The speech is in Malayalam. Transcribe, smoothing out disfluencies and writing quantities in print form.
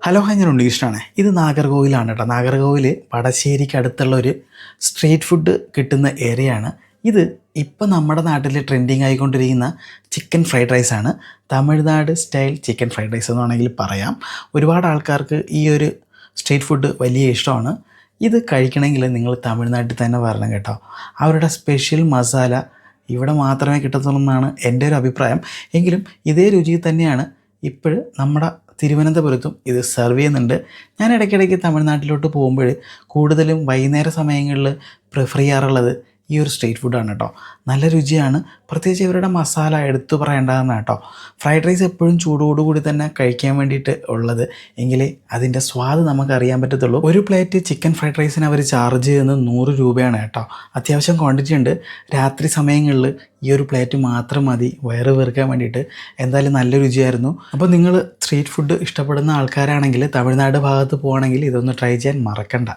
ഹലോ ഹായ്, ഞാൻ ഉണ്ണികൃഷ്ണനാണ്. ഇത് നാഗർകോവിലാണ് കേട്ടോ. നാഗർകോവിൽ വടശ്ശേരിക്ക് അടുത്തുള്ള ഒരു സ്ട്രീറ്റ് ഫുഡ് കിട്ടുന്ന ഏരിയയാണ് ഇത്. ഇപ്പം നമ്മുടെ നാട്ടിൽ ട്രെൻഡിങ് ആയിക്കൊണ്ടിരിക്കുന്ന ചിക്കൻ ഫ്രൈഡ് റൈസാണ്. Tamil Nadu style chicken fried rice എന്ന് വേണമെങ്കിൽ പറയാം. ഒരുപാട് ആൾക്കാർക്ക് ഈ ഒരു സ്ട്രീറ്റ് ഫുഡ് വലിയ ഇഷ്ടമാണ്. ഇത് കഴിക്കണമെങ്കിൽ നിങ്ങൾ തമിഴ്നാട്ടിൽ തന്നെ വരണം കേട്ടോ. അവരുടെ സ്പെഷ്യൽ മസാല ഇവിടെ മാത്രമേ കിട്ടത്തുള്ളൂ എന്നാണ് എൻ്റെ ഒരു അഭിപ്രായം. എങ്കിലും ഇതേ രുചി തന്നെയാണ് ഇപ്പോൾ നമ്മുടെ തിരുവനന്തപുരത്തും ഇത് സെർവ് ചെയ്യുന്നുണ്ട്. ഞാൻ ഇടയ്ക്കിടയ്ക്ക് തമിഴ്നാട്ടിലോട്ട് പോകുമ്പോൾ കൂടുതലും വൈകുന്നേര സമയങ്ങളിൽ പ്രിഫർ ചെയ്യാറുള്ളത് ഈ ഒരു സ്ട്രീറ്റ് ഫുഡാണ് കേട്ടോ. നല്ല രുചിയാണ്. പ്രത്യേകിച്ച് ഇവരുടെ മസാല എടുത്തു പറയേണ്ടതെന്ന് കേട്ടോ. ഫ്രൈഡ് റൈസ് എപ്പോഴും ചൂടോടുകൂടി തന്നെ കഴിക്കാൻ വേണ്ടിയിട്ട് ഉള്ളത്, എങ്കിലേ അതിൻ്റെ സ്വാദ് നമുക്ക് അറിയാൻ പറ്റത്തുള്ളൂ. ഒരു പ്ലേറ്റ് ചിക്കൻ ഫ്രൈഡ് റൈസിന് അവർ ചാർജ് ചെയ്യുന്നത് 100 രൂപയാണ് കേട്ടോ. അത്യാവശ്യം ക്വാണ്ടിറ്റി ഉണ്ട്. രാത്രി സമയങ്ങളിൽ ഈ ഒരു പ്ലേറ്റ് മാത്രം മതി വയറ് വീർക്കാൻ വേണ്ടിയിട്ട്. എന്തായാലും നല്ല രുചിയായിരുന്നു. അപ്പോൾ നിങ്ങൾ സ്ട്രീറ്റ് ഫുഡ് ഇഷ്ടപ്പെടുന്ന ആൾക്കാരാണെങ്കിൽ തമിഴ്നാട് ഭാഗത്ത് പോകുകയാണെങ്കിൽ ഇതൊന്ന് ട്രൈ ചെയ്യാൻ മറക്കണ്ട.